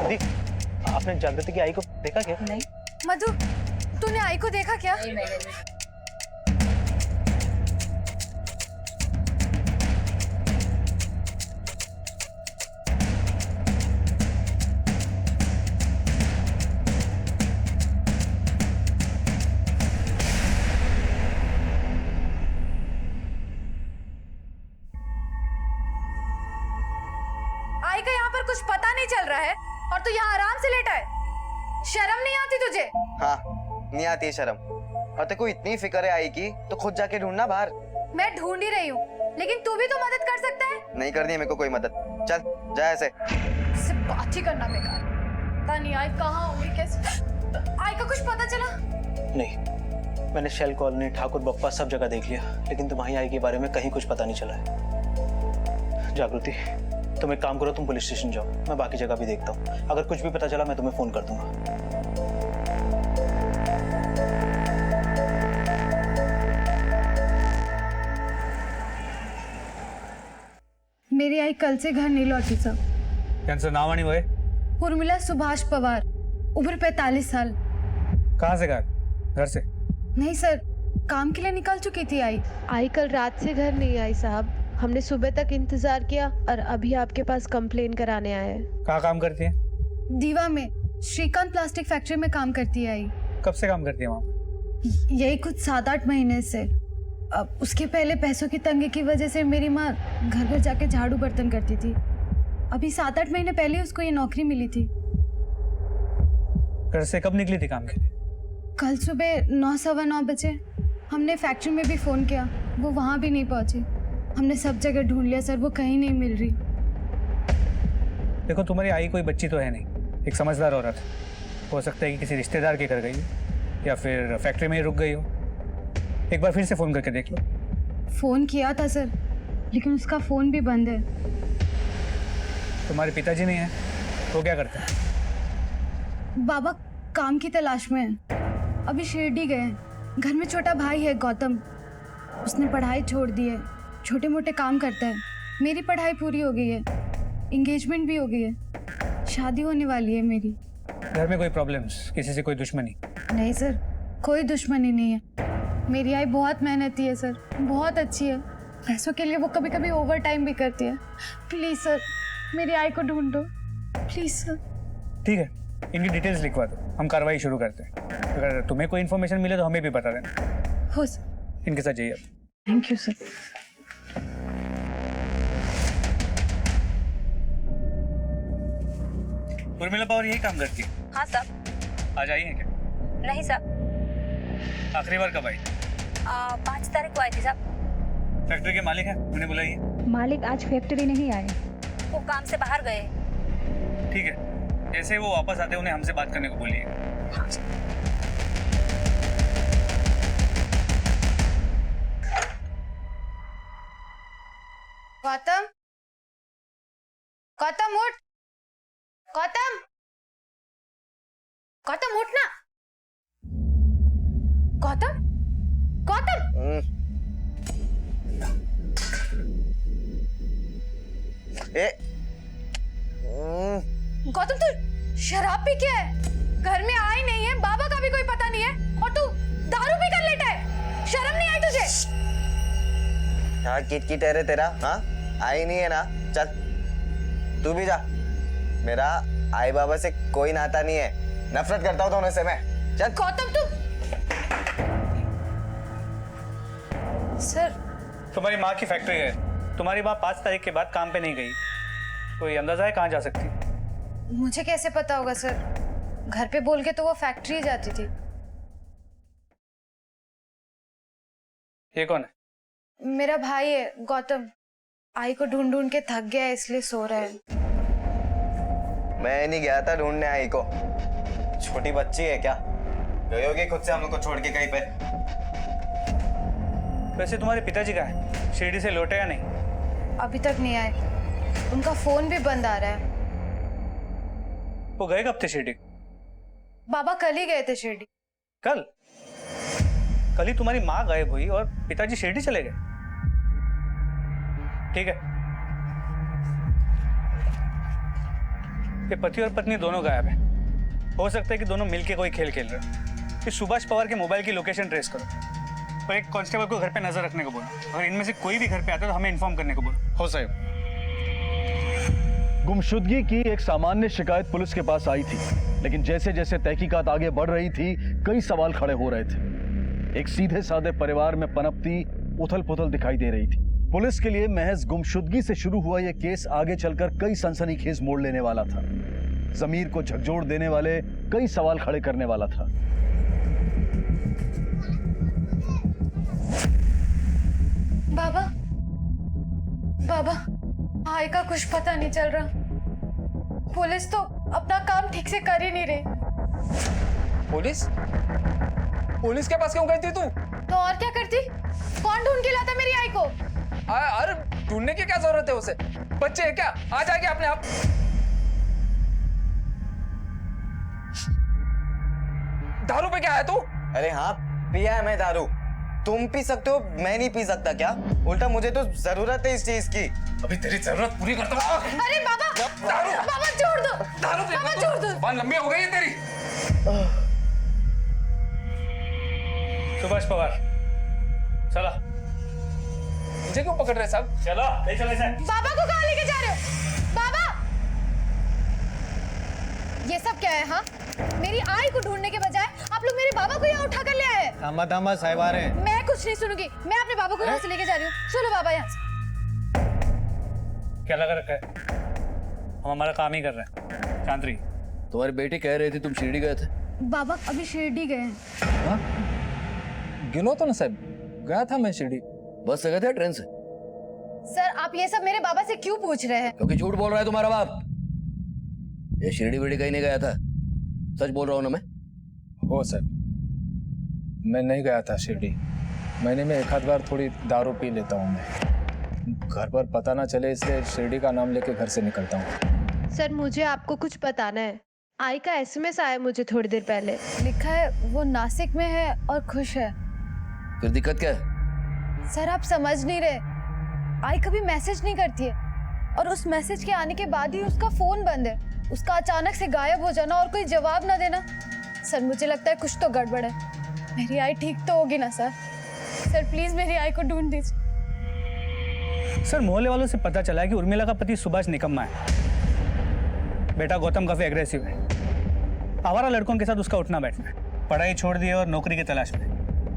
दी, आपने जागृति की आई को देखा क्या? नहीं। मधु, तूने आई को देखा क्या? नहीं मैंने। आई का यहाँ पर कुछ पता नहीं चल रहा है और तू यहाँ आराम से लेटा है। शर्म नहीं आती तुझे? हाँ, नहीं आती है शर्म। और तेरे को इतनी फिक्र है आई की तो खुद जाके ढूंढना बाहर। मैं ढूंढ ही रही हूँ, लेकिन तू भी तो मदद कर सकता है। नहीं करनी है मेरे को कोई मदद। चल जा ऐसे। इससे बात ही करना बेकार। पता नहीं आई कहाँ होगी, कैसे। आई का कुछ पता चला? नहीं, मैंने शेल कॉलोनी, ठाकुर बप्पा सब जगह देख लिया, लेकिन तुम्हारी आई के बारे में कहीं कुछ पता नहीं चला है। जागृति, तुम एक काम करो, तुम पुलिस स्टेशन जाओ, मैं बाकी जगह भी देखता हूँ। अगर कुछ भी पता चला मैं तुम्हें फोन कर दूंगा। मेरी आई कल से घर नहीं लौटी सर। त्यांचं नाव आणि वय? उर्मिला सुभाष पवार, उम्र 45 साल। कहाँ से घर से? नहीं सर, काम के लिए निकल चुकी थी आई। आई कल रात से घर नहीं आई साहब। हमने सुबह तक इंतजार किया और अभी आपके पास कंप्लेन कराने आए हैं। कहाँ काम करती है? दीवा में श्रीकांत प्लास्टिक फैक्ट्री में काम करती है आई। कब से काम करती है वहाँ पर? यही कुछ 7-8 महीने से। अब उसके पहले पैसों की तंगी की वजह से मेरी माँ घर घर जाके झाड़ू बर्तन करती थी। अभी 7-8 महीने पहले उसको ये नौकरी मिली थी। घर से कब निकली थी काम के लिए? कल सुबह 9-9:15 बजे। हमने फैक्ट्री में भी फोन किया, वो वहाँ भी नहीं पहुंची। हमने सब जगह ढूंढ लिया सर, वो कहीं नहीं मिल रही। देखो, तुम्हारी आई कोई बच्ची तो है नहीं, एक समझदार औरत। हो सकता है कि किसी रिश्तेदार के घर गई हो या फिर फैक्ट्री में ही रुक गई हो। एक बार फिर से फोन करके देख लो। फोन किया था सर, लेकिन उसका फोन भी बंद है। तुम्हारे पिताजी नहीं है, वो क्या करते हैं? बाबा काम की तलाश में है, अभी शिरडी गए हैं। घर में छोटा भाई है गौतम, उसने पढ़ाई छोड़ दी है, छोटे मोटे काम करता है। मेरी पढ़ाई पूरी हो गई है, एंगेजमेंट भी हो गई है, शादी होने वाली है मेरी। घर में कोई प्रॉब्लम्स, किसी से कोई दुश्मनी? नहीं सर, कोई दुश्मनी नहीं है। मेरी आई बहुत मेहनती है सर, बहुत अच्छी है। पैसों के लिए वो कभी कभी ओवर टाइम भी करती है। प्लीज सर, मेरी आई को ढूंढ दो प्लीज सर। ठीक है, इनकी डिटेल्स लिखवा दो, हम कार्रवाई शुरू करते हैं। अगर तुम्हें कोई इन्फॉर्मेशन मिले तो हमें भी बता देना। हो सर। इनके साथ जाइए। Thank you sir. Urmila Pawar यही काम करती है? हाँ साहब। आज आई है क्या? नहीं साहब। आखिरी बार कब आई? 5 तारीख को आई थी साहब। फैक्ट्री के मालिक हैं, उन्हें बुलाइए। मालिक आज फैक्ट्री नहीं आए, वो काम से बाहर गए। ठीक है, जैसे वो वापस आते उन्हें हमसे बात करने को बोलिए। हाँ। गौतम, गौतम उठ, गौतम, गौतम उठ ना। गौतम, गौतम। गौतम तू शराब पी के है, घर में आई नहीं है, बाबा का भी कोई पता नहीं है और तू दारू पी कर लेटा है। शर्म नहीं आई तुझे? हाँ, किट है रे तेरा। हाँ, आई नहीं है ना, चल तू भी जा। मेरा आई बाबा से कोई नाता नहीं है, नफरत करता हूँ दोनों से मैं। चल। गौतम तू। सर, तुम्हारी माँ की फैक्ट्री है, तुम्हारी माँ 5 तारीख के बाद काम पे नहीं गई। कोई अंदाजा है कहाँ जा सकती? मुझे कैसे पता होगा सर, घर पे बोल के तो वो फैक्ट्री जाती थी। ये कौन है? मेरा भाई है गौतम, आई को ढूंढ ढूंढ के थक गया है इसलिए सो रहा है। मैं नहीं गया था ढूंढने आई को, छोटी बच्ची है क्या, गई होगी खुद से हम लोग को छोड़ के कहीं पे। वैसे तुम्हारे पिताजी कहाँ हैं? शिरडी से लौटे या नहीं? अभी तक नहीं आए, उनका फोन भी बंद आ रहा है। वो गए कब थे शिरडी? बाबा कल ही गए थे शिरडी। कल? कल ही तुम्हारी माँ गायब हुई और पिताजी शिरडी चले गए। ठीक है, ये पति और पत्नी दोनों गायब हैं। हो सकता है कि दोनों मिलके कोई खेल खेल रहे हैं। कि सुभाष पवार के मोबाइल की लोकेशन ट्रेस करो और एक कांस्टेबल को घर पे नजर रखने को बोलो। अगर इनमें से कोई भी घर पे आता है तो हमें इन्फॉर्म करने को बोलो। हो साहब। गुमशुदगी की एक सामान्य शिकायत पुलिस के पास आई थी, लेकिन जैसे जैसे तहकीकात आगे बढ़ रही थी कई सवाल खड़े हो रहे थे। एक सीधे साधे परिवार में पनपती उथल पुथल दिखाई दे रही थी। पुलिस के लिए महज गुमशुदगी से शुरू हुआ यह केस आगे चलकर कई सनसनीखेज मोड़ लेने वाला था। जमीर को झकझोर देने वाले कई सवाल खड़े करने वाला था। बाबा, बाबा, भाई का कुछ पता नहीं चल रहा। पुलिस तो अपना काम ठीक से कर ही नहीं रही। पुलिस? पुलिस के पास क्यों गई थी तू? तो और क्या करती? कौन ढूंढ के लाता मेरी आई को? अरे ढूंढने की क्या जरूरत है उसे? बच्चे है क्या? आ जाएगी अपने आप। दारू पे क्या है तू? अरे हाँ, पिया है मैं दारू। तुम पी सकते हो, मैं नहीं पी सकता क्या? उल्टा मुझे तो जरूरत है इस चीज की। अभी तेरी जरूरत पूरी करता हूँ। अरे बाबा, दारू! बाबा छोड़ दो। दारू दे बाबा छोड़ दो। जुबान लंबी हो गई है तेरी। सुभाष पवार, चला। मुझे क्यों पकड़ रहे साहब? चलो, ले चलो इसे। बाबा को कहाँ लेके जा रहे हो? बाबा, ये सब क्या है? हाँ, मेरी आई को ढूंढने के बजाय आप लोग मेरे बाबा को यहाँ उठा कर ले आए। दामा दामा साहिब आ रहे हैं। मैं कुछ नहीं सुनूंगी। मैं अपने बाबा को यहाँ से लेके जा रही हूँ। चलो बाबा यहाँ से। क्या लगा रखा है? हम हमारा काम ही कर रहे हैं। शांत रही। तुम्हारी बेटी कह रही थी तुम शिरडी गए थे। बाबा अभी शिरडी गए हैं। गिनो तो ना साहब, गया था मैं शिरडी। बस से गए थे ट्रेन से? सर आप ये सब मेरे बाबा से क्यों पूछ रहे हैं? क्योंकि झूठ बोल रहा है तुम्हारा बाप। ये शिरडी विरडी कहीं नहीं गया था, सच बोल रहा हूँ ना मैं। हो सर, मैं नहीं गया था शिरडी। महीने में एक आध बार थोड़ी दारू पी लेता हूँ मैं। घर पर पता ना चले इसलिए शिरडी का नाम लेके घर से निकलता हूँ। सर मुझे आपको कुछ बताना है। आई का एसएमएस आया मुझे थोड़ी देर पहले। लिखा है वो नासिक में है और खुश है। फिर दिक्कत क्या है? सर आप समझ नहीं रहे। आई कभी मैसेज नहीं करती है और उस मैसेज के आने के बाद ही उसका फोन बंद है। उसका अचानक से गायब हो जाना और कोई जवाब ना देना। सर मुझे लगता है कुछ तो गड़बड़ है। मेरी आई ठीक तो होगी ना सर? सर प्लीज मेरी आई को ढूंढ दीजिए। सर मोहल्ले वालों से पता चला है कि उर्मिला का पति सुभाष निकम्मा है। बेटा गौतम काफी एग्रेसिव है। आवारा लड़कों के साथ उसका उठना बैठना है। पढ़ाई छोड़ दी है और नौकरी की तलाश में।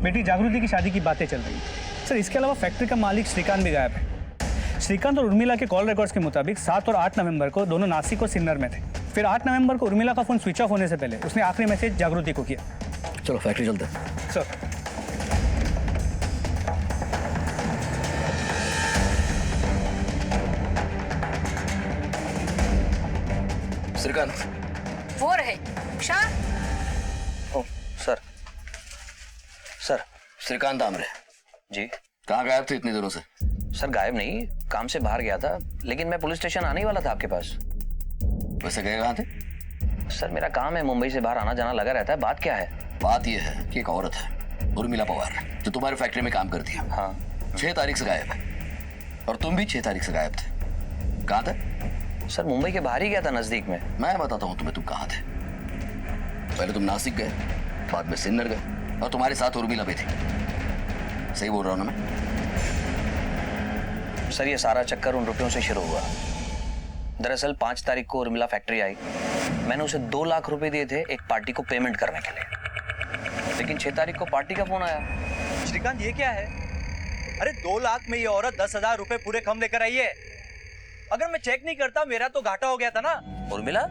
बेटी जागृति की शादी की बातें चल रही है। सर इसके अलावा फैक्ट्री का मालिक श्रीकांत भी गायब है। श्रीकांत और उर्मिला के कॉल रिकॉर्ड्स के मुताबिक 7 और 8 नवंबर को दोनों नासिक और सिन्नर में थे। फिर 8 नवंबर को उर्मिला का फोन स्विच ऑफ होने से पहले उसने आखिरी मैसेज जागृति को किया। चलो फैक्ट्री चलते हैं। सर श्रीकांत। वो रहे शाह। ओ, सर। श्रीकांत आमरे जी। कहाँ गायब थे इतने दिनों से? सर गायब नहीं, काम से बाहर गया था, लेकिन मैं पुलिस स्टेशन आने ही वाला था आपके पास। वैसे गए कहाँ थे? सर मेरा काम है, मुंबई से बाहर आना जाना लगा रहता है। बात क्या है? बात यह है कि एक औरत है उर्मिला पवार जो तुम्हारी फैक्ट्री में काम करती है। हाँ। 6 तारीख से गायब है और तुम भी 6 तारीख से गायब थे। कहाँ थे? सर मुंबई के बाहर ही गया था, नजदीक में। मैं बताता हूँ तुम्हें तुम कहाँ थे। पहले तुम नासिक गए, बाद में सिन्नर गए और तुम्हारे साथ उर्मिला भी थी। सही बोल रहा हूँ ना मैं? सर ये सारा चक्कर उन रुपयों से शुरू हुआ। दरअसल 5 तारीख को उर्मिला फैक्ट्री आई। मैंने उसे 2 लाख रुपए दिए थे एक पार्टी को पेमेंट करने के लिए, लेकिन 6 तारीख को पार्टी का फोन आया। श्रीकांत ये क्या है? अरे 2 लाख में ये औरत 10,000 रुपए पूरे कम लेकर आई है। अगर मैं चेक नहीं करता मेरा तो घाटा हो गया था ना। उर्मिला,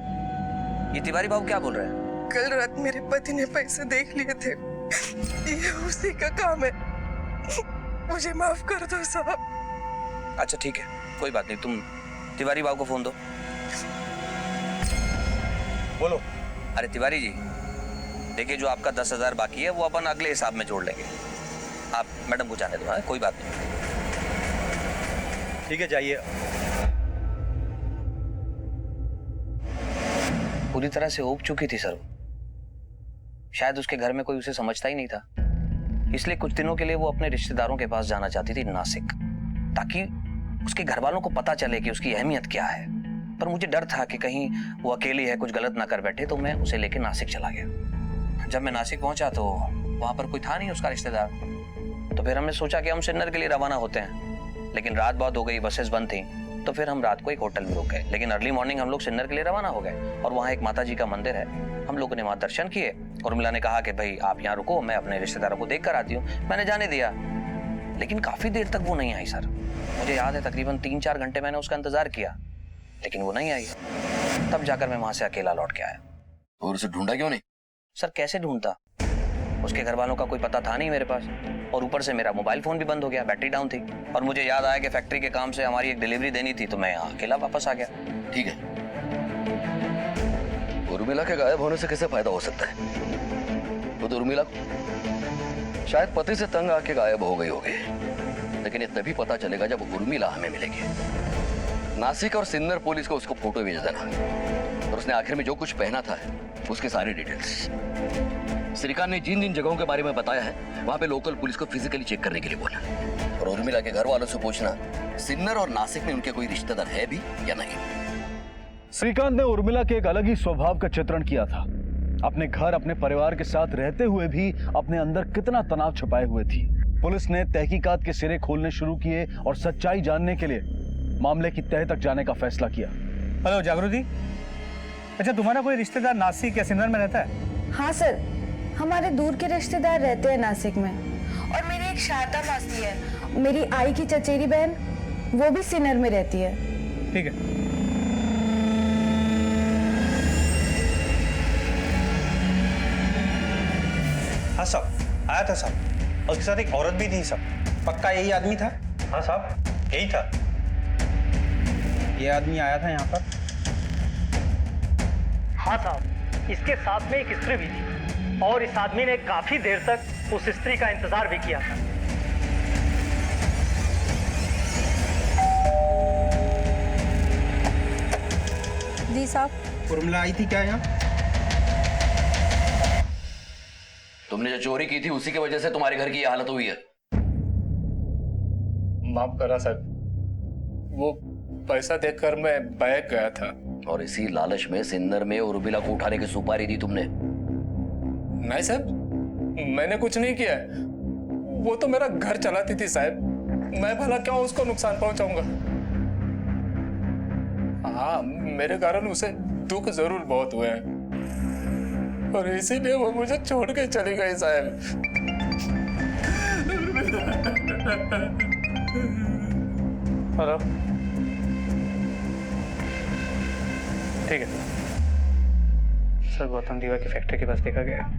ये तिवारी बाबू क्या बोल रहे हैं? कल रात मेरे पति ने पैसे देख लिए थे। ये उसी का काम है। मुझे माफ कर दो साहब। अच्छा ठीक है, कोई बात नहीं, तुम तिवारी बाबू को फोन दो। बोलो। अरे तिवारी जी, देखिए जो आपका 10,000 बाकी है वो अपन अगले हिसाब में जोड़ लेंगे। आप मैडम को जाने दो। हाँ कोई बात नहीं। ठीक है जाइए। पूरी तरह से ऊब चुकी थी सर। शायद उसके घर में कोई उसे समझता ही नहीं था, इसलिए कुछ दिनों के लिए वो अपने रिश्तेदारों के पास जाना चाहती थी नासिक, ताकि उसके घर वालों को पता चले कि उसकी अहमियत क्या है। पर मुझे डर था कि कहीं वो अकेली है, कुछ गलत ना कर बैठे, तो मैं उसे लेके नासिक चला गया। जब मैं नासिक पहुंचा तो वहां पर कोई था नहीं उसका रिश्तेदार। तो फिर हमने सोचा कि हम सिन्नर के लिए रवाना होते हैं, लेकिन रात बहुत हो गई, बसेस बंद थी, तो फिर हम रात को एक होटल में रुक गए। लेकिन अर्ली मॉर्निंग हम लोग सिन्नर के लिए रवाना हो गए और वहाँ एक माता जी का मंदिर है, हम लोगों ने वहाँ दर्शन किए। उर्मिला ने कहा कि भाई आप यहाँ रुको, मैं अपने रिश्तेदारों को देख कर आती हूँ। मैंने जाने दिया, लेकिन काफी देर तक वो नहीं आई सर। मुझे याद है तकरीबन 3-4 घंटे मैंने उसका इंतजार किया, लेकिन वो नहीं आई। तब जाकर मैं वहां से अकेला लौट के आया। और उसे ढूंढा क्यों नहीं? सर कैसे ढूंढता, उसके घर वालों का कोई पता था नहीं मेरे पास, और ऊपर से मेरा मोबाइल फोन भी बंद हो गया, बैटरी डाउन थी। और मुझे याद आया कि फैक्ट्री के काम से हमारी एक डिलीवरी देनी थी, तो मैं यहाँ अकेला वापस आ गया। ठीक है, उर्मिला के गायब होने से कैसे फायदा हो सकता है? वो तो उर्मिला शायद पति से तंग आके गायब हो गई होगी, लेकिन ये तभी पता चलेगा जब उर्मिला हमें मिलेगी। नासिक और सिन्नर पुलिस को उसको फोटो भेज देना, और उसने आखिर में जो कुछ पहना था उसके सारी डिटेल्स। श्रीकांत ने जिन जिन जगहों के बारे में बताया है वहां पे लोकल पुलिस को फिजिकली चेक करने के लिए बोला, और उर्मिला के घर वालों से पूछना सिन्नर और नासिक में उनके कोई रिश्तेदार है भी या नहीं। श्रीकांत ने उर्मिला के एक अलग ही स्वभाव का चित्रण किया था। अपने घर, अपने परिवार के साथ रहते हुए भी अपने अंदर कितना तनाव छुपाए हुए थी। पुलिस ने तहकीकात के सिरे खोलने शुरू किए और सच्चाई जानने के लिए मामले की तह तक जाने का फैसला किया। हेलो जागृति, अच्छा तुम्हारा कोई रिश्तेदार नासिक या सिन्नर में रहता है? हाँ सर, हमारे दूर के रिश्तेदार रहते हैं नासिक में, और मेरी एक शारदा मासी है, मेरी आई की चचेरी बहन, वो भी सिन्नर में रहती है। ठीक है, हाँ साहब, आया था साहब, और उसके साथ एक औरत भी थी साहब। पक्का यही आदमी था? हाँ साहब, यही था। ये आदमी आया था यहाँ पर? हाँ साहब, इसके साथ में एक स्त्री भी थी, और इस आदमी ने काफी देर तक उस स्त्री का इंतजार भी किया था। जी साहब। उर्मिला आई थी क्या यहाँ? तुमने जो चोरी की थी उसी की वजह से तुम्हारे घर की ये हालत हुई है। माफ करा सर, वो पैसा देखकर मैं बहक गया था। और इसी लालच में सिन्नर में उर्मिला को उठाने की सुपारी दी तुमने? नहीं साहब, मैंने कुछ नहीं किया। वो तो मेरा घर चलाती थी साहब, मैं भला क्यों उसको नुकसान पहुंचाऊंगा? हाँ, मेरे कारण उसे दुख जरूर बहुत हुए हैं, और इसीलिए वो मुझे छोड़ के चली गई साहब। हेलो, ठीक है सर, गौतम दीवा की फैक्ट्री के पास देखा गया।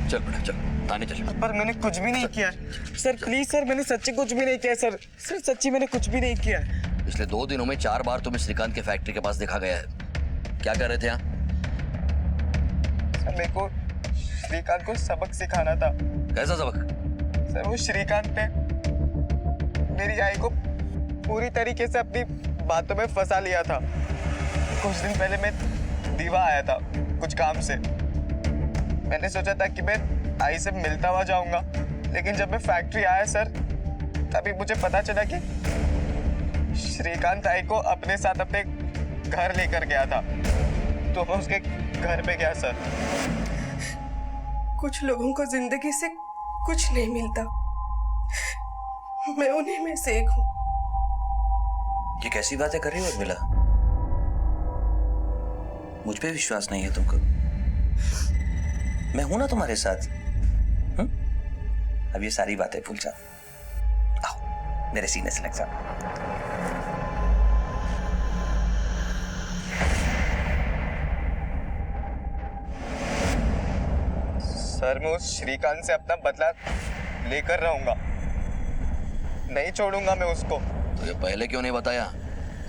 चल बेटा चल, थाने चल। पर मैंने कुछ भी नहीं किया सर, प्लीज सर, मैंने सच्ची कुछ भी नहीं किया सर। सर सच्ची मैंने कुछ भी नहीं किया। पिछले 2 दिनों में 4 बार तुम्हें श्रीकांत के फैक्ट्री के पास देखा गया है। क्या कर रहे थे यहाँ? सर मेरे को श्रीकांत को सबक सिखाना था। कैसा सबक? सर वो श्रीकांत ने मेरी आई को पूरी तरीके से अपनी बातों में फंसा लिया था। कुछ दिन पहले मैं दीवा आया था कुछ काम से, मैंने सोचा था कि मैं आई से मिलता हुआ जाऊंगा, लेकिन जब मैं फैक्ट्री आया सर, तभी मुझे पता चला कि श्रीकांत आई को अपने साथ अपने घर लेकर गया था। तो मैं उसके घर पे गया सर। कुछ लोगों को जिंदगी से कुछ नहीं मिलता, मैं उन्हीं में से एक हूँ। ये कैसी बातें कर रही हो उर्मिला? मुझ पे विश्वास नहीं है तुमको? मैं हूं ना तुम्हारे साथ। अब ये सारी बातें भूल जाओ, आओ मेरे सीने से लग जाओ। सर मैं उस श्रीकांत से अपना बदला लेकर रहूंगा, नहीं छोड़ूंगा मैं उसको। तो ये पहले क्यों नहीं बताया?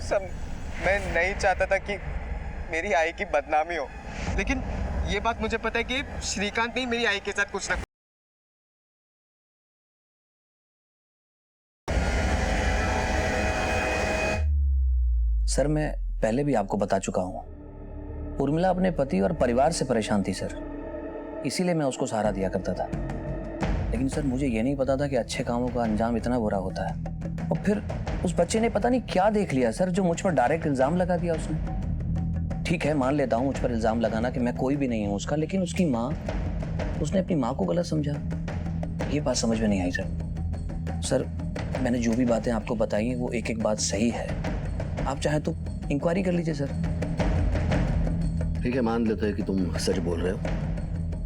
सब मैं नहीं चाहता था कि मेरी आई की बदनामी हो, लेकिन ये बात मुझे पता है कि श्रीकांत ने मेरी आई के साथ कुछ ना सर मैं पहले भी आपको बता चुका हूँ, उर्मिला अपने पति और परिवार से परेशान थी सर, इसीलिए मैं उसको सहारा दिया करता था। लेकिन सर मुझे ये नहीं पता था कि अच्छे कामों का अंजाम इतना बुरा होता है। और फिर उस बच्चे ने पता नहीं क्या देख लिया सर, जो मुझ पर डायरेक्ट इल्जाम लगा दिया उसने। ठीक है मान लेता हूँ मुझ पर इल्जाम लगाना कि मैं कोई भी नहीं हूँ उसका, लेकिन उसकी माँ, उसने अपनी माँ को गलत समझा। ये बात समझ में नहीं आई सर। सर मैंने जो भी बातें आपको बताई हैं वो एक एक बात सही है, आप चाहे तो इंक्वायरी कर लीजिए सर। ठीक है, मान लेते हैं कि तुम सच बोल रहे हो।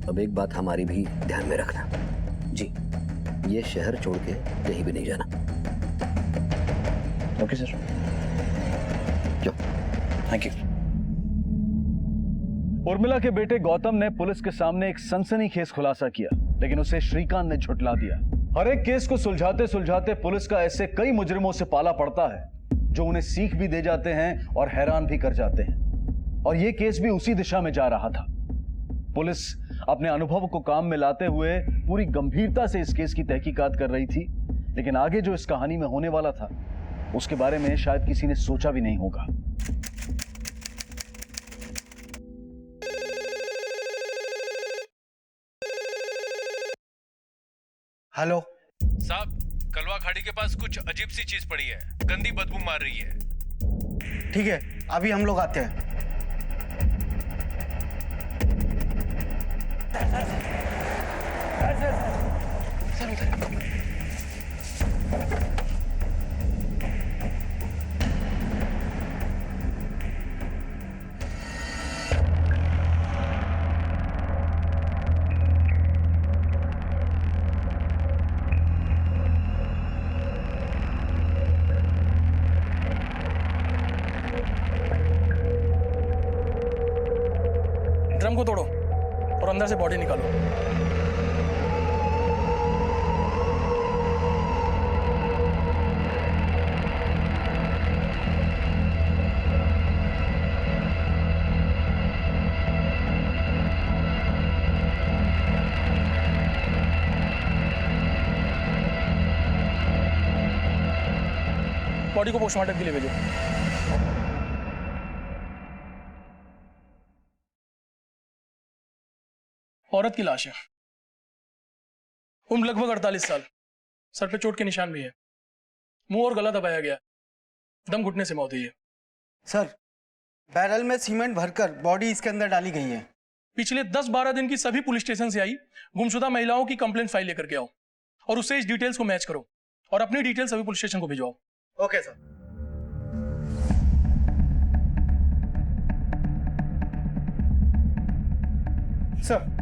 अब एक बात हमारी भी ध्यान में रखना जी, ये शहर छोड़ के कहीं भी नहीं जाना। ओके सर, क्यों? Thank you. उर्मिला के बेटे गौतम ने पुलिस के सामने एक सनसनीखेज खुलासा किया, लेकिन उसे श्रीकांत ने झुठला दिया। हर एक केस को सुलझाते सुलझाते पुलिस का ऐसे कई मुजरिमों से पाला पड़ता है जो उन्हें सीख भी दे जाते हैं और हैरान भी कर जाते हैं। और यह केस भी उसी दिशा में जा रहा था। पुलिस अपने अनुभव को काम में लाते हुए पूरी गंभीरता से इस केस की तहकीकात कर रही थी, लेकिन आगे जो इस कहानी में होने वाला था उसके बारे में शायद किसी ने सोचा भी नहीं होगा। हेलो साहब, कलवा खाड़ी के पास कुछ अजीब सी चीज पड़ी है, गंदी बदबू मार रही है। ठीक है, अभी हम लोग आते हैं। ड्रम को तोड़ो और अंदर से बॉडी निकालो। बॉडी को पोस्टमार्टम के लिए भेजो। औरत की लाश है, उम्र लगभग 48 साल, सर पे चोट के निशान भी है, मुंह और गला दबाया गया, दम घुटने से मौत हुई है। सर बैरल में सीमेंट भरकर बॉडी इसके अंदर डाली गई है। पिछले 10-12 दिन की सभी पुलिस स्टेशन से आई गुमशुदा महिलाओं की कंप्लेंट फाइल लेकर के आओ और उससे इस डिटेल्स को मैच करो और अपनी डिटेल्स सभी पुलिस स्टेशन को भिजवाओ। Okay sir. Sir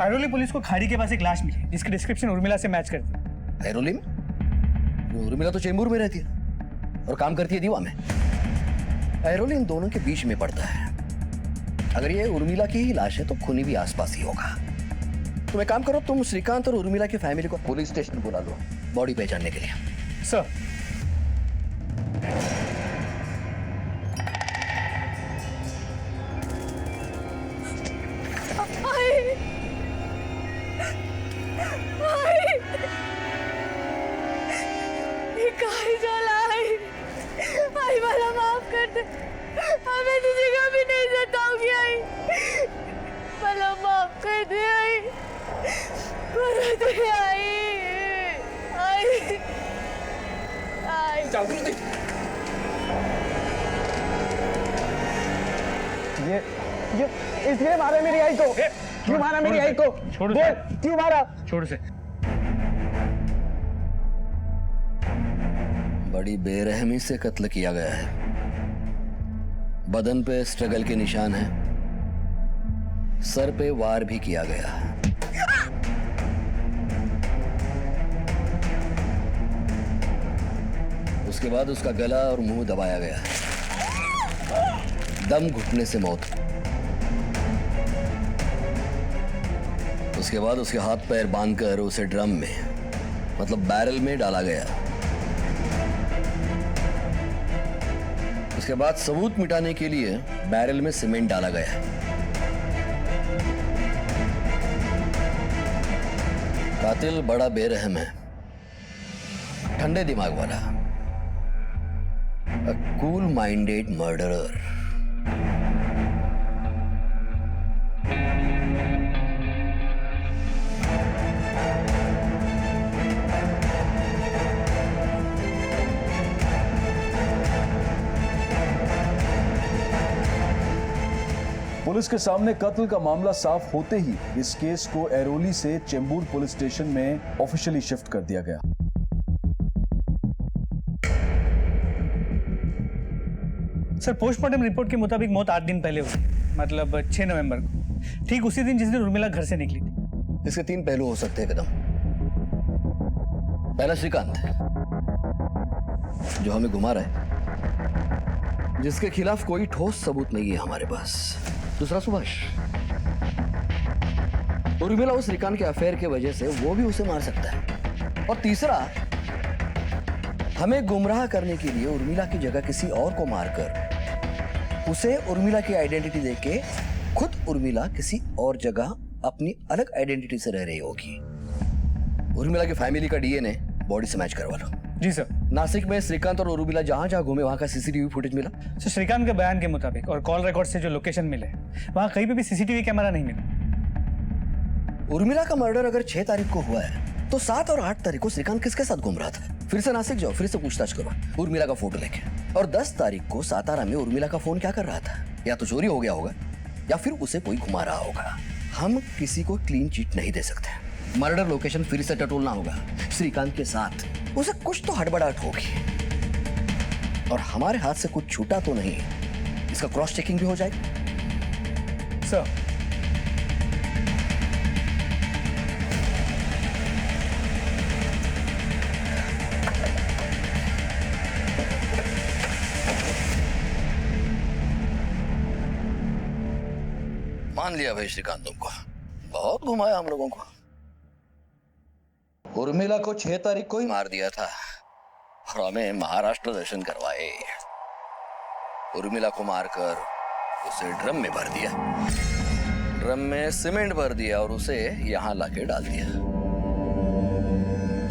Airoli police को खाड़ी के पास एक लाश मिली जिसकी डिस्क्रिप्शन उर्मिला से मैच करती है। ऐरोली में? उर्मिला तो चेंबूर में रहती है और काम करती है दीवा में। ऐरोली इन दोनों के बीच में पड़ता है। अगर ये उर्मिला की ही लाश है तो खूनी भी आसपास ही होगा। तुम एक काम करो, तुम श्रीकांत और उर्मिला की फैमिली को पुलिस स्टेशन बुला लो बॉडी पहचानने के लिए। सर मैं तुझे कभी नहीं सताऊंगी आई, भला माफ कर दे आई, भला तुझे आई आई आई। ये इसलिए मारा मेरी आई को। क्यों मारा मेरी आई को? छोड़ दे। क्यों मारा? छोड़ से। बड़ी बेरहमी से कत्ल किया गया है। बदन पे स्ट्रगल के निशान हैं, सर पे वार भी किया गया है। उसके बाद उसका गला और मुंह दबाया गया है। दम घुटने से मौत। उसके बाद उसके हाथ पैर बांधकर उसे ड्रम में, मतलब बैरल में डाला गया। उसके बाद सबूत मिटाने के लिए बैरल में सीमेंट डाला गया। कातिल बड़ा बेरहम है, ठंडे दिमाग वाला। A cool-minded murderer. पुलिस के सामने कत्ल का मामला साफ होते ही इस केस को एरोली से चेंबूर पुलिस स्टेशन में ऑफिशियली शिफ्ट कर दिया गया। सर, पोस्टमार्टम रिपोर्ट के मुताबिक मौत 8 दिन पहले हुई, मतलब 6 नवंबर को, ठीक उसी दिन जिस दिन उर्मिला घर से निकली थी। इसके 3 पहलू हो सकते हैं कदम। पहला श्रीकांत, जो हमें घुमा रहा है, जिसके खिलाफ कोई ठोस सबूत नहीं है हमारे पास। दूसरा सुभाष, उर्मिला उस श्रीकांत के अफेयर के वजह से वो भी उसे मार सकता है। और तीसरा, हमें गुमराह करने के लिए उर्मिला की जगह किसी और को मारकर उसे उर्मिला की आइडेंटिटी देके खुद उर्मिला किसी और जगह अपनी अलग आइडेंटिटी से रह रही होगी। उर्मिला की फैमिली का डीएनए बॉडी से मैच करवा लो। जी सर। नासिक में श्रीकांत और उर्मिला जहां जहां घूमे वहां का सीसीटीवी फुटेज मिला? सर, श्रीकांत के बयान के मुताबिक और कॉल रिकॉर्ड से जो लोकेशन मिले, वहां कहीं पे भी सीसीटीवी कैमरा नहीं मिला। उर्मिला का मर्डर अगर 6 तारीख को हुआ है तो 7 और 8 तारीख को श्रीकांत किसके साथ घूम रहा था? फिर से नासिक जाओ, फिर से पूछताछ करो उर्मिला का फोटो लेके। और 10 तारीख को सातारा में उर्मिला का फोन क्या कर रहा था? या तो चोरी हो गया होगा या फिर उसे कोई घुमा रहा होगा। हम किसी को क्लीन चिट नहीं दे सकते। मर्डर लोकेशन फिर से टटोलना होगा श्रीकांत के साथ। उसे कुछ तो हड़बड़ाहट होगी और हमारे हाथ से कुछ छूटा तो नहीं, इसका क्रॉस चेकिंग भी हो जाएगी। सर, मान लिया भाई श्रीकांत, तुमको बहुत घुमाया हम लोगों को। उर्मिला को 6 तारीख को ही मार दिया था और हमें महाराष्ट्र दर्शन करवाए। उर्मिला को मारकर उसे ड्रम में भर दिया, ड्रम में सीमेंट भर दिया और उसे यहां लाके डाल दिया।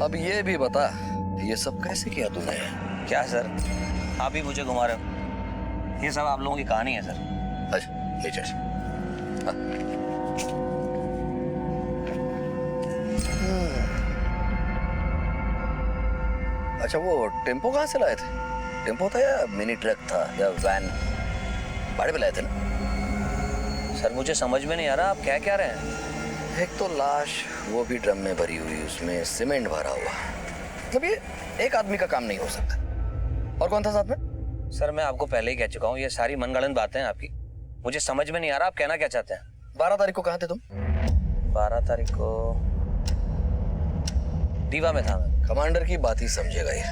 अब ये भी बता, ये सब कैसे किया तूने? क्या सर, आप ही मुझे घुमा रहे हो? ये सब आप लोगों की कहानी है सर। अच्छा, नीचे से। अच्छा, वो टेम्पो कहाँ से लाए थे? टेम्पो था या मिनी ट्रक था या वैन? भाड़े पे लाए थे ना? सर, मुझे समझ में नहीं आ रहा आप क्या कह रहे हैं। एक तो लाश, वो भी ड्रम में भरी हुई, उसमें सीमेंट भरा हुआ। मतलब ये एक आदमी का काम नहीं हो सकता। और कौन था साथ में? सर, मैं आपको पहले ही कह चुका हूँ, ये सारी मनगढ़ंत बातें हैं आपकी। मुझे समझ में नहीं आ रहा आप कहना क्या चाहते हैं। 12 तारीख को कहाँ थे तुम? 12 तारीख को दीवा में था मैं। कमांडर की बात ही समझेगा ये।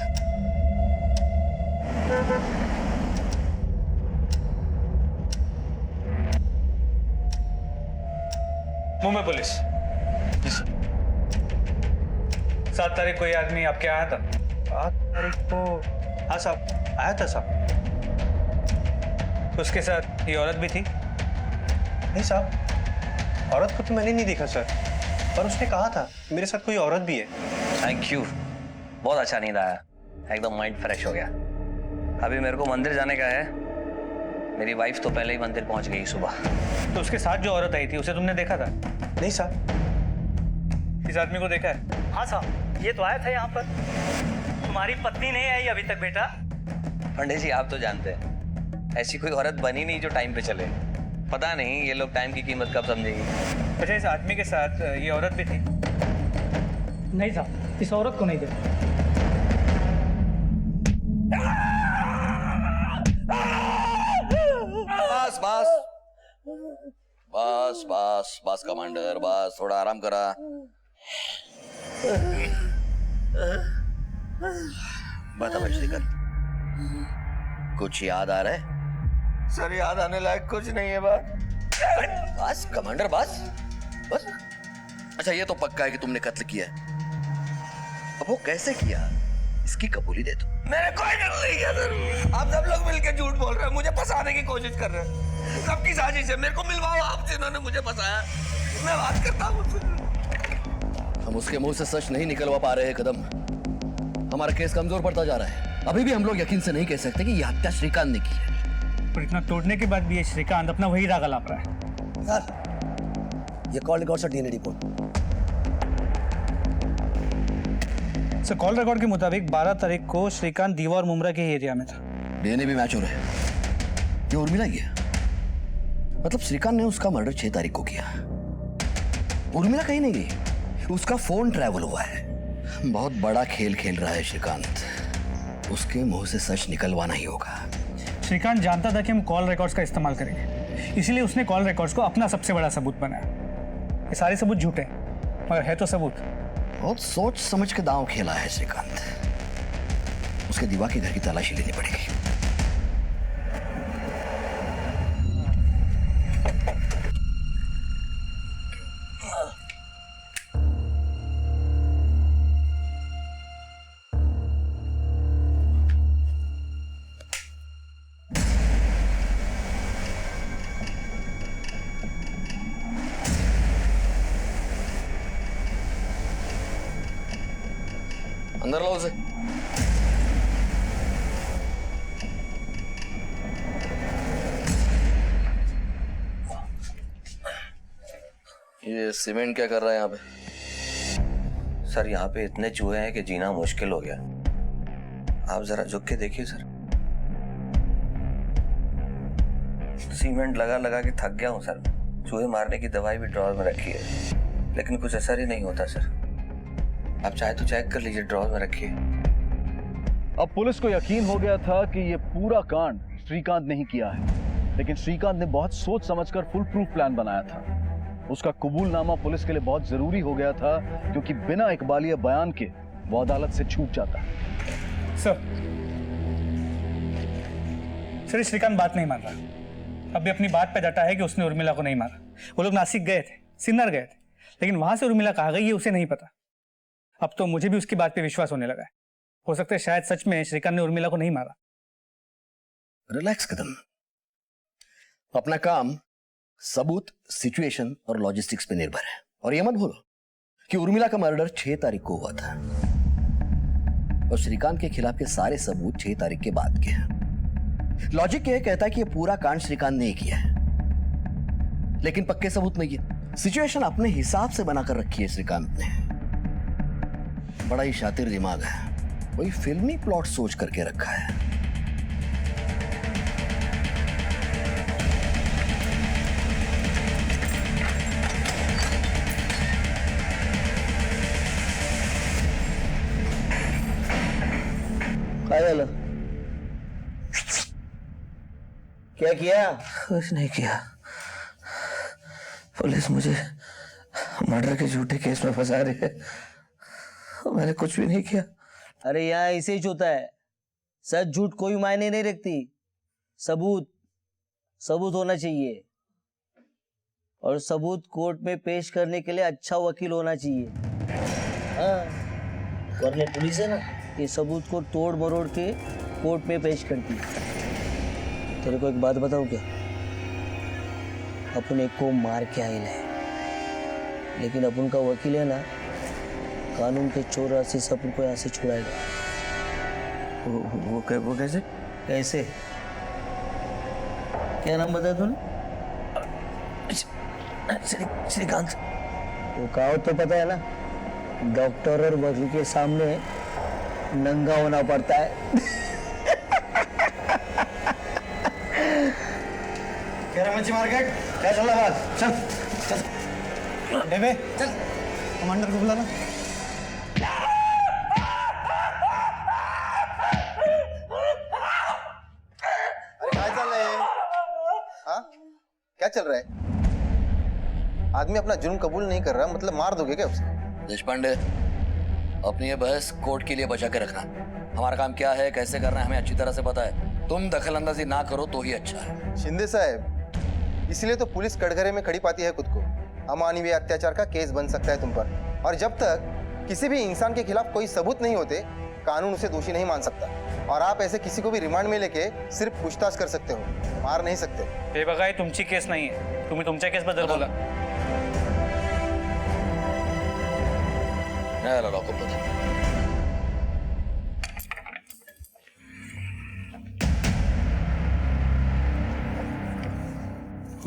मुंबई पुलिस। 7 तारीख को ये आदमी आपके आया था? 8 तारीख को? हाँ साहब, आया था साहब। उसके साथ ये औरत भी थी? नहीं साहब, औरत को तो मैंने नहीं देखा सर, पर उसने कहा था मेरे साथ कोई औरत भी है। थैंक यू, बहुत अच्छा नींद आया, एकदम माइंड फ्रेश हो गया। अभी मेरे को मंदिर जाने का है। मेरी वाइफ तो पहले ही मंदिर पहुंच गई सुबह। तो उसके साथ जो औरत आई थी उसे तुमने देखा था? नहीं साहब। इस आदमी को देखा है? हाँ साहब, ये तो आया था यहाँ पर। तुम्हारी पत्नी नहीं आई अभी तक बेटा? पंडित जी, आप तो जानते हैं ऐसी कोई औरत बनी नहीं जो टाइम पे चले। पता नहीं ये लोग टाइम की कीमत कब समझेगी। अच्छा, इस आदमी के साथ ये औरत भी थी? नहीं साहब, इस औरत को नहीं देखा। बस बस बस बस बस कमांडर, बस थोड़ा आराम करा। बता भाई श्रीकांत, कुछ याद आ रहा है? सर, याद आने लायक कुछ नहीं है। बात बस कमांडर, बस बस। अच्छा, ये तो पक्का है कि तुमने कत्ल किया है। अब वो कैसे किया, इसकी कबूली दे दो। मैंने कोई कत्ल नहीं किया सर। आप सब लोग मिलकर झूठ बोल रहे हैं, मुझे फंसाने की कोशिश कर रहे हैं। सबकी साजिश है। मेरे को मिलवाओ आप जिन्होंने मुझे फंसाया, मैं बात करता हूँ। हम उसके मुंह से सच नहीं निकलवा पा रहे हैं कदम। हमारा केस कमजोर पड़ता जा रहा है। अभी भी हम लोग यकीन से नहीं कह सकते कि यह हत्या श्रीकांत ने की है। पर इतना तोड़ने के बाद भी ये श्रीकांत अपना वही राग अलाप रहा है। सर, ये कॉल रिकॉर्ड से DNA report. Sir, call record के मुताबिक 12 तारीख को श्रीकांत दीवा और मुमरा के एरिया में था। डीएनए भी मैच हो रहा है। ये उर्मिला ही है। मतलब श्रीकांत ने उसका मर्डर 6 तारीख को किया। उर्मिला कहीं नहीं गई, उसका फोन ट्रैवल हुआ है। बहुत बड़ा खेल खेल रहा है श्रीकांत। उसके मुंह से सच निकलवाना ही होगा। श्रीकांत जानता था कि हम कॉल रिकॉर्ड्स का इस्तेमाल करेंगे, इसीलिए उसने कॉल रिकॉर्ड्स को अपना सबसे बड़ा सबूत बनाया। ये सारे सबूत झूठे हैं, मगर है तो सबूत। बहुत सोच समझ के दांव खेला है श्रीकांत। उसके दीवा के घर की तलाशी लेनी पड़ेगी। अंदर लाओ उसे। ये सीमेंट क्या कर रहा है यहाँ पे? सर, यहाँ पे इतने चूहे हैं कि जीना मुश्किल हो गया। आप जरा झुक के देखिए सर। सीमेंट लगा लगा के थक गया हूँ सर। चूहे मारने की दवाई भी ड्रॉर में रखी है, लेकिन कुछ असर ही नहीं होता सर। आप चाहे तो चेक कर लीजिए, ड्रॉर में रखिए। अब पुलिस को यकीन हो गया था कि यह पूरा कांड श्रीकांत ने ही किया है, लेकिन श्रीकांत ने बहुत सोच समझकर फुल प्रूफ प्लान बनाया था। उसका कबूलनामा पुलिस के लिए बहुत जरूरी हो गया था, क्योंकि बिना इकबालिया बयान के वो अदालत से छूट जाता। सर, श्रीकांत बात नहीं मान रहा। अब भी अपनी बात पे डटा है कि उसने उर्मिला को नहीं मारा। वो लोग नासिक गए थे, सिन्नर गए थे, लेकिन वहां से उर्मिला कहाँ गई है उसे नहीं पता। अब तो मुझे भी उसकी बात पे विश्वास होने लगा है। हो सकता है शायद सच में श्रीकांत ने उर्मिला को नहीं मारा। रिलैक्स कदम। अपना काम सबूत, सिचुएशन और लॉजिस्टिक्स पे निर्भर है। और ये मत भूलो कि उर्मिला का मर्डर 6 तारीख को हुआ था और श्रीकांत के खिलाफ के सारे सबूत 6 तारीख के बाद के हैं। लॉजिक ये कहता है कि ये पूरा कांड श्रीकांत ने ही किया है, लेकिन पक्के सबूत नहीं है। सिचुएशन अपने हिसाब से बनाकर रखी है श्रीकांत ने। बड़ा ही शातिर दिमाग है, वही फिल्मी प्लॉट सोच करके रखा है। क्या किया? कुछ नहीं किया। पुलिस मुझे मर्डर के झूठे केस में फंसा रही है। मैंने कुछ भी नहीं किया। अरे यहाँ ऐसे ही होता है। सच झूठ कोई मायने नहीं रखती। सबूत होना चाहिए, और सबूत कोर्ट में पेश करने के लिए अच्छा वकील होना चाहिए। हाँ, वरना पुलिस है ना, ये सबूत को तोड़ मरोड़ के कोर्ट में पेश करती है। तेरे को एक बात बताऊं क्या? अपन एक को मार के आए है, लेकिन अपन का वकील है ना, कानून के चोर रास्ते से अपन को यहाँ से छुड़ाएगा। वो कैसे? कैसे? क्या नाम बताया तूने? श्रीकांत। वो कहावत तो पता है ना, डॉक्टर और वकील के सामने नंगा होना पड़ता है। मच्छी मार्केट क्या चल रहा है? चल चल बेबे, चल कमांडर को बुला ला। क्या चल रहा है? आदमी अपना जुर्म कबूल नहीं कर रहा, मतलब मार दोगे क्या उसे? देशपांडे, अपनी ये बहस कोर्ट के लिए बचा के रखना। हमारा काम क्या है, कैसे करना है, हमें अच्छी तरह से पता है। तुम दखल अंदाजी ना करो तो ही अच्छा है। शिंदे साहब, इसलिए तो पुलिस कटघरे में खड़ी पाती है खुद को। अमानवीय अत्याचार का केस बन सकता है तुम पर, और जब तक किसी भी इंसान के खिलाफ कोई सबूत नहीं होते, कानून उसे दोषी नहीं मान सकता। और आप ऐसे किसी को भी रिमांड में लेके सिर्फ पूछताछ कर सकते हो, मार नहीं सकते। हे बघा, ही तुमची केस नाही आहे, तुम्ही तुमच्या केस बद्दल बोला। न्यायालय लॉकअप बदल।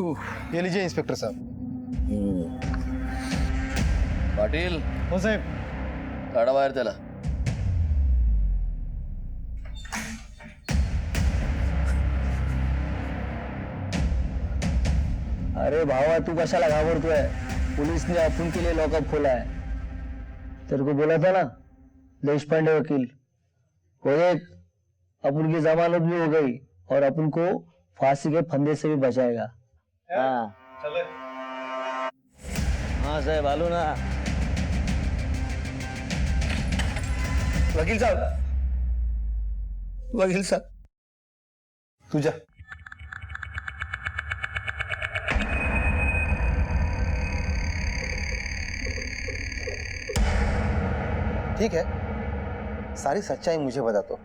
ये लीजिए इंस्पेक्टर साहब। पाटील हो साहेब। काढा बाहेर त्याला. अरे भावा तू कशाला घाबरतोय? पुलिस ने अपन के लिए लॉकअप खोला है. तेरे को बोला था ना देशपांडे वकील, वो देख अपन की जमानत भी हो गई और अपन को फांसी के फंदे से भी बचाएगा. हाँ हाँ साहब आलो ना. वकील साहब, वकील साहब तू जा. ठीक है, सारी सच्चाई मुझे बता दो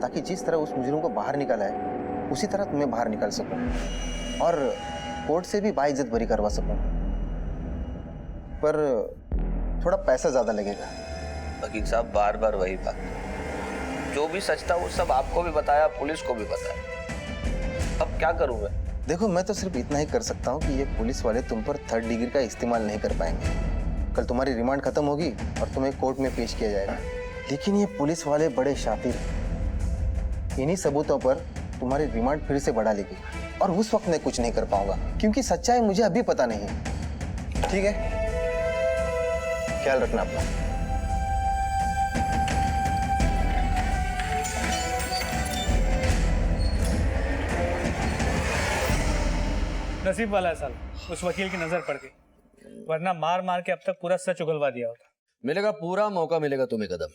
ताकि जिस तरह उस मुजरिम को बाहर निकाला है उसी तरह तुम्हें बाहर निकाल सकूं और कोर्ट से भी बाइज्जत बरी करवा सकूं. पर थोड़ा पैसा ज्यादा लगेगा. वकील साहब बार बार वही बात, जो भी सच था वो सब आपको भी बताया, पुलिस को भी बताया. अब क्या करूं मैं? देखो मैं तो सिर्फ इतना ही कर सकता हूँ कि ये पुलिस वाले तुम पर 3rd डिग्री का इस्तेमाल नहीं कर पाएंगे. कल तुम्हारी रिमांड खत्म होगी और तुम्हें कोर्ट में पेश किया जाएगा. लेकिन ये पुलिस वाले बड़े शातिर हैं. इन्हीं सबूतों पर तुम्हारी रिमांड फिर से बढ़ा लेगी और उस वक्त मैं कुछ नहीं कर पाऊंगा क्योंकि सच्चाई मुझे अभी पता नहीं है. ठीक है, ख्याल रखना अपना. नसीब वाला है साल, उस वकील की नजर पड़ गई, वरना मार मार के अब तक पूरा सच उगलवा दिया होता. मिलेगा, पूरा मौका मिलेगा तुम्हें कदम.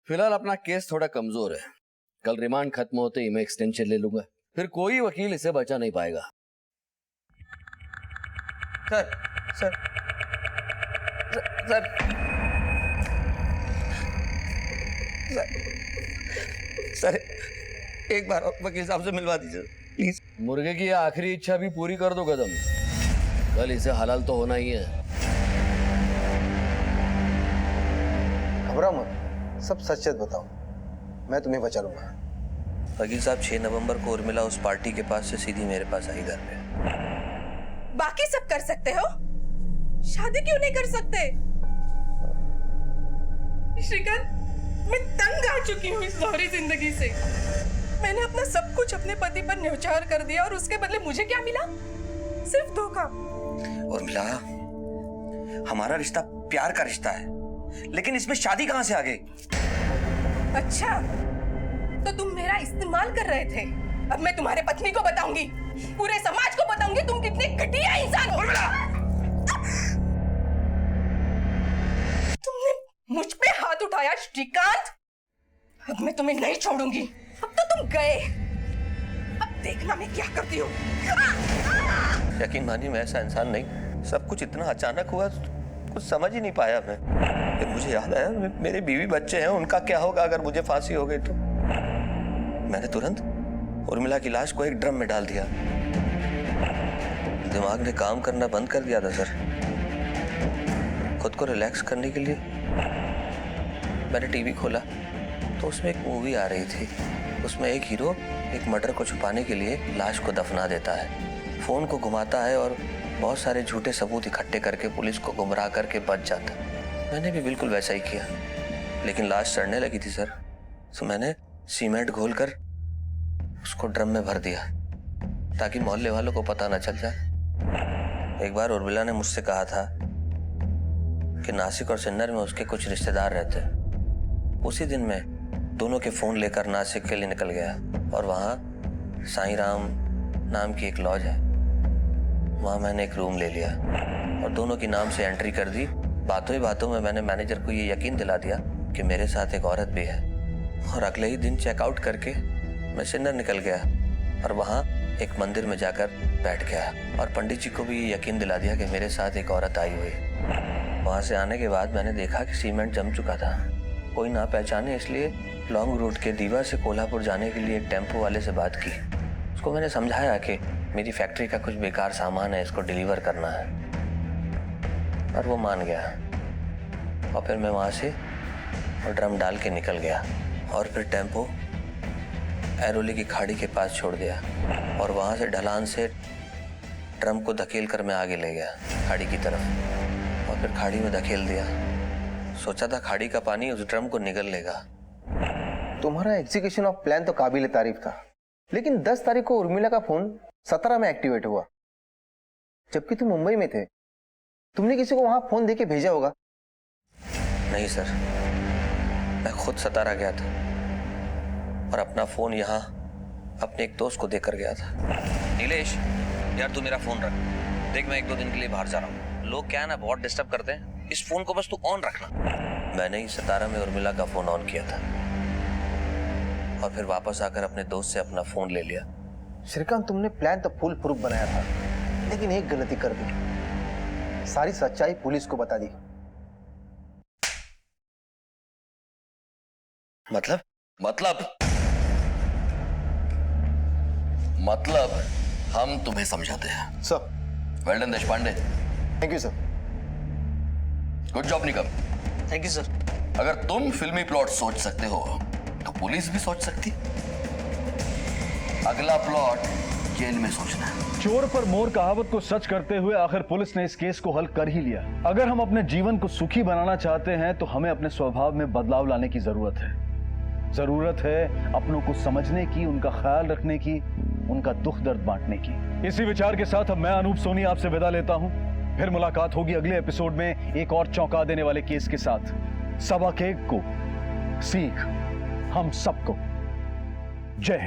फिलहाल अपना केस थोड़ा कमजोर है. कल रिमांड खत्म होते ही मैं एक्सटेंशन ले लूंगा, फिर कोई वकील इसे बचा नहीं पाएगा. सर सर सर सर एक बार वकील साहब से मिलवा दीजिए प्लीज. मुर्गे की आखिरी इच्छा भी पूरी कर दो कदम. कल इसे हलाल तो होना ही है. घबराओ मत, सब सच सच बताओ, मैं तुम्हें बचा लूंगा. वकील साहब 6 नवंबर को उर्मिला उस पार्टी के पास से सीधी मेरे पास आई घर पे. बाकी सब कर सकते हो, शादी क्यों नहीं कर सकते? श्रीकांत, मैं तंग आ चुकी हूँ इस दोहरी जिंदगी से. मैंने अपना सब कुछ अपने पति पर न्यौछावर कर दिया और उसके बदले मुझे क्या मिला? सिर्फ धोखा. उर्मिला, हमारा रिश्ता प्यार का रिश्ता है, लेकिन इसमें शादी कहां से आ गई? अच्छा, तो तुम मेरा इस्तेमाल कर रहे थे. अब मैं तुम्हारे पत्नी को बताऊंगी, पूरे समाज को बताऊंगी तुम कितने घटिया इंसान हो. तुमने मुझ पे हाथ उठाया श्रीकांत. अब मैं तुम्हें नहीं छोड़ूंगी. अब तो तुम गए, अब देखना मैं क्या करती हूँ. यकीन मानिए मैं ऐसा इंसान नहीं. सब कुछ इतना अचानक हुआ, कुछ समझ ही नहीं पाया मैं. फिर मुझे याद आया मेरे बीवी बच्चे हैं, उनका क्या होगा अगर मुझे फांसी हो गई तो. मैंने तुरंत उर्मिला की लाश को एक ड्रम में डाल दिया. दिमाग ने काम करना बंद कर दिया था सर. खुद को रिलैक्स करने के लिए मैंने टीवी खोला तो उसमें एक मूवी आ रही थी. उसमें एक हीरो एक मर्डर को छुपाने के लिए लाश को दफना देता है, फोन को घुमाता है और बहुत सारे झूठे सबूत इकट्ठे करके पुलिस को गुमराह करके बच जाता है. मैंने भी बिल्कुल वैसा ही किया, लेकिन लाश सड़ने लगी थी सर, तो मैंने सीमेंट घोलकर उसको ड्रम में भर दिया ताकि मोहल्ले वालों को पता न चल जाए. एक बार उर्मिला ने मुझसे कहा था कि नासिक और सिन्नर में उसके कुछ रिश्तेदार रहते हैं. उसी दिन मैं दोनों के फोन लेकर नासिक के लिए निकल गया और वहाँ साईं राम नाम की एक लॉज है, वहाँ मैंने एक रूम ले लिया और दोनों के नाम से एंट्री कर दी. बातों ही बातों में मैंने मैनेजर को ये यकीन दिला दिया कि मेरे साथ एक औरत भी है. और अगले ही दिन चेकआउट करके मैं सिन्नर निकल गया और वहाँ एक मंदिर में जाकर बैठ गया और पंडित जी को भी ये यकीन दिला दिया कि मेरे साथ एक औरत आई हुई. वहाँ से आने के बाद मैंने देखा कि सीमेंट जम चुका था. कोई ना पहचाने इसलिए लॉन्ग रूट के दीवा से कोल्हापुर जाने के लिए एक टेम्पो वाले से बात की. उसको मैंने समझाया कि मेरी फैक्ट्री का कुछ बेकार सामान है, इसको डिलीवर करना है, और वो मान गया. और फिर मैं वहाँ से और ड्रम डाल के निकल गया और फिर टेम्पो ऐरोली की खाड़ी के पास छोड़ दिया और वहाँ से ढलान से ड्रम को धकेल कर मैं आगे ले गया खाड़ी की तरफ और फिर खाड़ी में धकेल दिया। सोचा था खाड़ी का पानी उस ड्रम को निगल लेगा। तुम्हारा एग्जीक्यूशन ऑफ प्लान तो काबिल तारीफ था, लेकिन 10 तारीख को उर्मिला का फोन 17 में एक्टिवेट हुआ, जबकि तुम मुंबई में थे। तुमने किसी को वहां फोन देके भेजा होगा। नहीं सर, मैं खुद 17 गया था और अपना फोन यहाँ अपने एक दोस्त को देकर गया था। नीलेश यार तू मेरा फोन रख, देख मैं 1-2 दिन के लिए बाहर जा रहा हूँ। लोग क्या है ना बहुत डिस्टर्ब करते हैं, इस फोन को बस तू ऑन रखना। मैंने ही 17 में उर्मिला का फोन ऑन किया था और फिर वापस आकर अपने दोस्त से अपना फोन ले लिया। श्रीकांत, तुमने प्लान तो फुल प्रूफ बनाया था, लेकिन एक गलती कर दी, सारी सच्चाई पुलिस को बता दी। मतलब हम तुम्हें समझाते हैं। Sir. Well done Deshpande. Thank you sir. Good job Nikam. Thank you sir. अगर तुम फिल्मी प्लॉट सोच सकते हो तो पुलिस भी सोच सकती। अगला प्लॉट जेल में सोचना है। चोर पर मोर कहावत को सच करते हुए आखिर पुलिस ने इस केस को हल कर ही लिया। अगर हम अपने जीवन को सुखी बनाना चाहते हैं तो हमें अपने स्वभाव में बदलाव लाने की जरूरत है। जरूरत है अपनों को समझने की, उनका ख्याल रखने की, उनका दुख दर्द बांटने की। इसी विचार के साथ अब मैं अनूप सोनी आपसे विदा लेता हूं। फिर मुलाकात होगी अगले एपिसोड में एक और चौंका देने वाले केस के साथ। सबक एक को सीख हम सबको। जय हिंद।